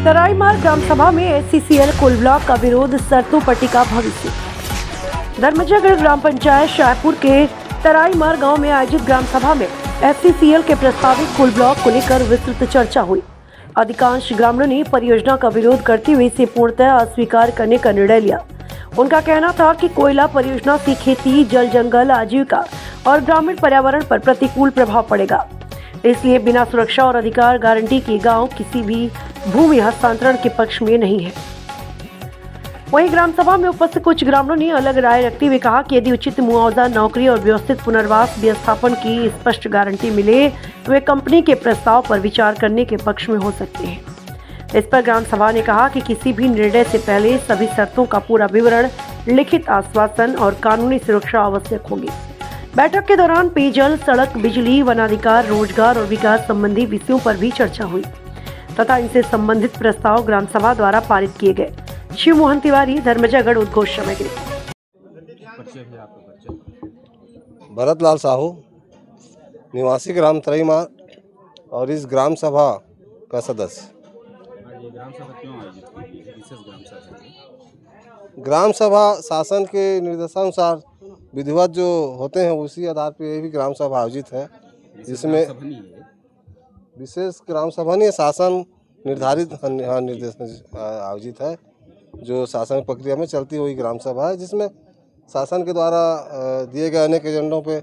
तराईमार ग्राम सभा में SCCL coal block का विरोध, शर्तों पर टिका भविष्य। धर्मजयगढ़ ग्राम पंचायत शाहपुर के तराईमार गांव में आयोजित ग्राम सभा में एससीसीएल के प्रस्तावित कोल ब्लॉक को लेकर विस्तृत चर्चा हुई। अधिकांश ग्रामीणों ने परियोजना का विरोध करते हुए इसे पूर्णतः अस्वीकार करने का निर्णय लिया। उनका कहना था कि कोयला परियोजना से खेती, जल जंगल, आजीविका और ग्रामीण पर्यावरण पर प्रतिकूल प्रभाव पड़ेगा, इसलिए बिना सुरक्षा और अधिकार गारंटी के गांव किसी भी भूमि हस्तांतरण के पक्ष में नहीं है। वहीं ग्राम सभा में उपस्थित कुछ ग्रामीणों ने अलग राय रखते हुए कहा कि यदि उचित मुआवजा, नौकरी और व्यवस्थित पुनर्वास विस्थापन की स्पष्ट गारंटी मिले तो वे कंपनी के प्रस्ताव पर विचार करने के पक्ष में हो सकते हैं। इस पर ग्राम सभा ने कहा कि किसी भी निर्णय से पहले सभी शर्तों का पूरा विवरण, लिखित आश्वासन और कानूनी सुरक्षा आवश्यक होगी। बैठक के दौरान पेयजल, सड़क, बिजली, वनाधिकार, रोजगार और विकास संबंधी विषयों पर भी चर्चा हुई तथा इनसे संबंधित प्रस्ताव ग्राम सभा द्वारा पारित किए गए। शिव मोहन तिवारी, धर्मजयगढ़ उद्घोष सामग्री। भरत लाल साहू, निवासी ग्राम तराईमार और इस ग्राम सभा का सदस्य। ये ग्राम सभा क्यों आयोजित की गई है? विशेष ग्राम सभा है। ग्राम सभा शासन के निर्देशानुसार विधिवत जो होते हैं उसी आधार पर ये भी ग्राम सभा आयोजित है, जिसमें विशेष ग्राम सभा नहीं है, शासन निर्धारित निर्देश आयोजित है, जो शासन प्रक्रिया में चलती हुई ग्राम सभा है, जिसमें शासन के द्वारा दिए गए अनेक एजेंडों पे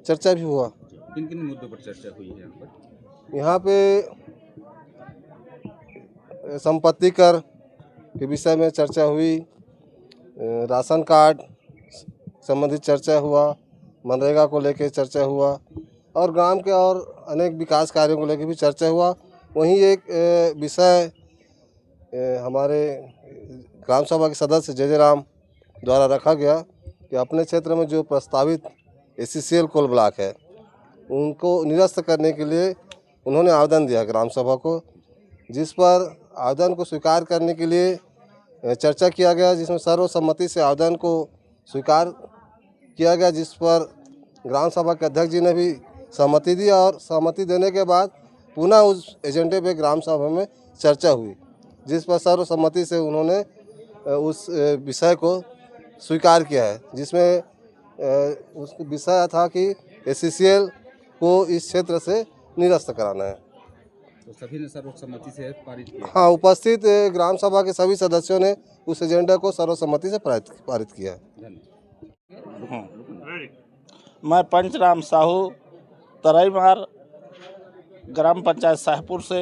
चर्चा भी हुआ। किन किन मुद्दों पर चर्चा हुई है यहाँ पे संपत्ति कर के विषय में चर्चा हुई, राशन कार्ड संबंधित चर्चा हुआ, मनरेगा को लेकर चर्चा हुआ और ग्राम के और अनेक विकास कार्यों को लेकर भी चर्चा हुआ। वहीं एक विषय हमारे ग्राम सभा के सदस्य जय राम द्वारा रखा गया कि अपने क्षेत्र में जो प्रस्तावित एससीसीएल कोल ब्लॉक है उनको निरस्त करने के लिए उन्होंने आवेदन दिया ग्राम सभा को, जिस पर आवेदन को स्वीकार करने के लिए चर्चा किया गया, जिसमें सर्वसम्मति से आवेदन को स्वीकार किया गया, जिस पर ग्राम सभा के अध्यक्ष जी ने भी सहमति दी और सहमति देने के बाद पुनः उस एजेंडे पे ग्राम सभा में चर्चा हुई, जिस पर सर्वसम्मति से उन्होंने उस विषय को स्वीकार किया है, जिसमें उस विषय था कि एससीसीएल को इस क्षेत्र से निरस्त कराना है। तो सभी ने सर्वसम्मति से पारित किया। हाँ, उपस्थित ग्राम सभा के सभी सदस्यों ने उस एजेंडा को सर्वसम्मति से पारित किया। मैं पंचराम साहू, तराईमार ग्राम पंचायत शाहपुर से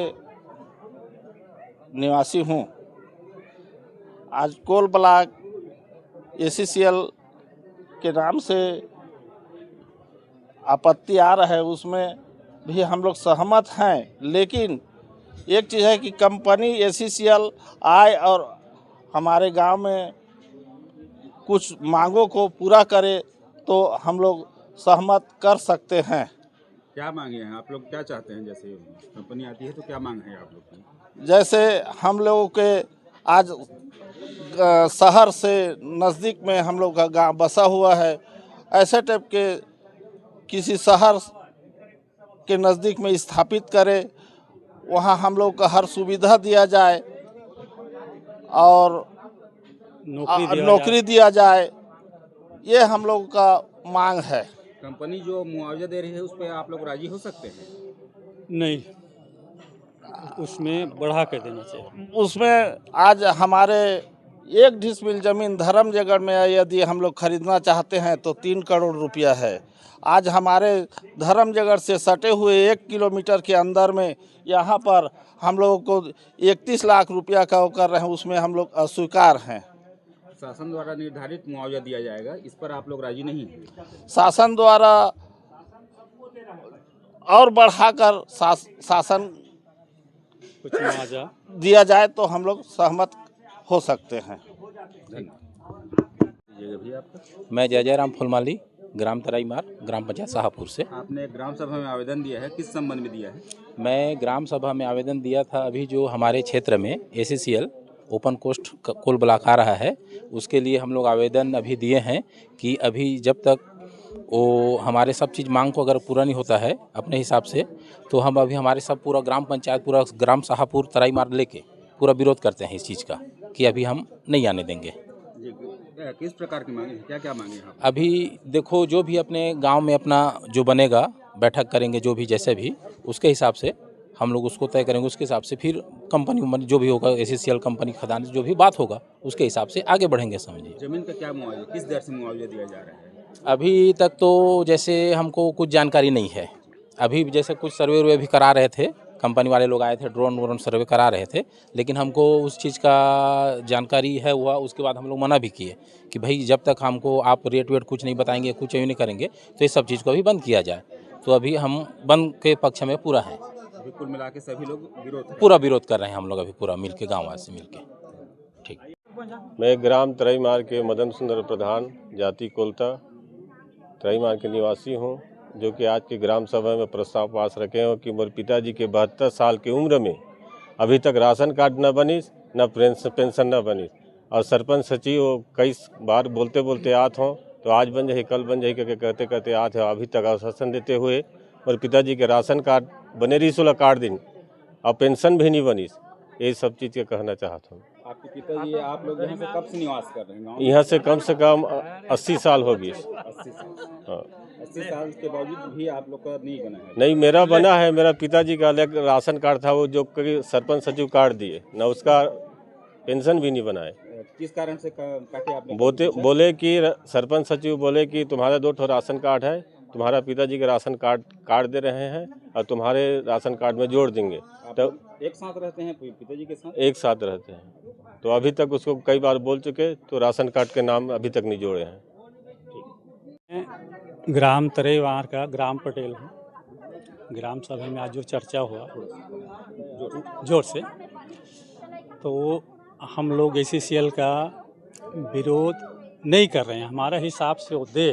निवासी हूँ। आज कोल ब्लॉक एससीसीएल के नाम से आपत्ति आ रहा है, उसमें भी हम लोग सहमत हैं, लेकिन एक चीज़ है कि कंपनी एससीसीएल आए और हमारे गांव में कुछ मांगों को पूरा करे तो हम लोग सहमत कर सकते हैं। क्या मांगे हैं आप लोग, क्या चाहते हैं? जैसे कंपनी आती है तो क्या मांग है आप लोग की? जैसे हम लोगों के आज शहर से नज़दीक में हम लोग का गाँव बसा हुआ है, ऐसे टाइप के किसी शहर के नज़दीक में स्थापित करे, वहाँ हम लोग का हर सुविधा दिया जाए और नौकरी दिया जाए, ये हम लोग का मांग है। कंपनी जो मुआवजा दे रही है उस पर आप लोग राजी हो सकते हैं? नहीं, उसमें बढ़ा कर देना चाहिए। उसमें आज हमारे 1 डिसमिल ज़मीन धर्मजयगढ़ में यदि हम लोग खरीदना चाहते हैं तो 3 करोड़ रुपया है। आज हमारे धर्मजयगढ़ से सटे हुए 1 किलोमीटर के अंदर में यहाँ पर हम लोगों को 31 लाख रुपया का वो कर रहे हैं, उसमें हम लोग अस्वीकार हैं। शासन द्वारा निर्धारित मुआवजा दिया जाएगा, इस पर आप लोग राजी नहीं हैं? शासन द्वारा और बढ़ाकर शासन कुछ मुआवजा दिया जाए तो हम लोग सहमत हो सकते हैं। मैं जय राम फुलमाली, ग्राम तराईमार, ग्राम पंचायत शाहपुर से। आपने ग्राम सभा में आवेदन दिया है, किस संबंध में दिया है? मैं ग्राम सभा में आवेदन दिया था, अभी जो हमारे क्षेत्र में SCCL open cast coal block आ रहा है, उसके लिए हम लोग आवेदन अभी दिए हैं कि अभी जब तक वो हमारे सब चीज़ मांग को अगर पूरा नहीं होता है अपने हिसाब से, तो हम अभी हमारे सब पूरा ग्राम पंचायत, पूरा ग्राम शाहपुर तराईमार लेके पूरा विरोध करते हैं इस चीज़ का कि अभी हम नहीं आने देंगे। जी, किस प्रकार की मांगे हैं, क्या क्या मांगे हैं आप? अभी देखो जो भी अपने गांव में अपना जो बनेगा बैठक करेंगे, जो भी जैसे भी उसके हिसाब से हम लोग उसको तय करेंगे, उसके हिसाब से फिर कंपनी जो भी होगा एससीसीएल कंपनी खदान जो भी बात होगा उसके हिसाब से आगे बढ़ेंगे। समझिए जमीन का क्या मुआवजा, किस दर से मुआवजा दिया जा रहा है? अभी तक तो जैसे हमको कुछ जानकारी नहीं है। अभी जैसे कुछ सर्वे वर्वे भी करा रहे थे, कंपनी वाले लोग आए थे, ड्रोन व्रोन सर्वे करा रहे थे, लेकिन हमको उस चीज़ का जानकारी है हुआ उसके बाद हम लोग मना भी किए कि भाई जब तक हमको आप रेट वेट कुछ नहीं बताएंगे, कुछ नहीं करेंगे तो ये सब चीज़ को अभी बंद किया जाए। तो अभी हम बंद के पक्ष में पूरा हैं। अभी कुल मिला के सभी लोग विरोध पूरा विरोध कर रहे हैं हम लोग अभी पूरा मिल के, गाँव वासी मिल के। ठीक। मैं ग्राम तराईमार के मदन सुंदर प्रधान जाति कोलता तराईमार के निवासी हूँ, जो कि आज की ग्राम सभा में प्रस्ताव पास रखे हो कि मेरे पिताजी के 72 साल की उम्र में अभी तक राशन कार्ड न बनी, न पेंशन न बनी, और सरपंच सचिव कई बार बोलते बोलते आत हों तो आज बन जाए कल बन जाए करके कहते कहते आत है, अभी तक आश्वासन देते हुए मेरे पिताजी के राशन कार्ड बने रही 16 कार्ड दिन और पेंशन भी नहीं बनी। ये सब चीज़ के कहना चाहता हूँ। आपके पिताजी, आप लोग यहाँ से कब से निवास कर रहे हैं गाँव? यहाँ से कम 80 साल हो गई। 80 साल। हाँ, 80 साल के बावजूद भी आप लोग का नहीं बना है? नहीं, मेरा बना है। मेरा पिताजी का अलग राशन कार्ड था, वो जो कि सरपंच सचिव कार्ड दिए ना, उसका पेंशन भी नहीं बनाए। किस कारण से काटे आपने? बोले कि सरपंच सचिव बोले कि तुम्हारा 2 ठो राशन कार्ड है, तुम्हारा पिताजी के राशन कार्ड दे रहे हैं और तुम्हारे राशन कार्ड में जोड़ देंगे। तो एक साथ रहते हैं पिताजी के साथ? एक साथ रहते हैं। तो अभी तक उसको कई बार बोल चुके, तो राशन कार्ड के नाम अभी तक नहीं जोड़े हैं। ग्राम तरेवार का ग्राम पटेल हूँ। ग्राम सभा में आज जो चर्चा हुआ जोर से, तो हम लोग एससीसीएल का विरोध नहीं कर रहे हैं। हमारा हिसाब से वो दे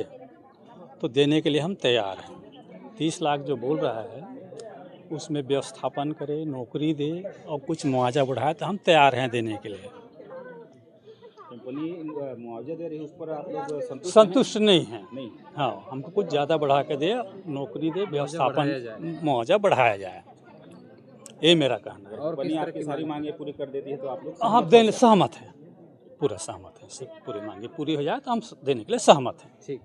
तो देने के लिए हम तैयार हैं। 30 लाख जो बोल रहा है उसमें व्यवस्थापन करे, नौकरी दे और कुछ मुआवजा बढ़ाए तो हम तैयार हैं देने के लिए। कंपनी मुआवजा दे रही है, उस पर आप लोग संतुष्ट नहीं हैं। नहीं? हाँ, हमको कुछ ज़्यादा बढ़ा के दे, नौकरी दे, व्यवस्थापन मुआवजा बढ़ाया जाए, ये मेरा कहना है। और कंपनी आपकी सारी मांगे पूरी कर देती है तो आप लोग हाँ, देने सहमत है, पूरा सहमत है। पूरी मांगे पूरी हो जाए तो हम देने के लिए सहमत हैं। ठीक।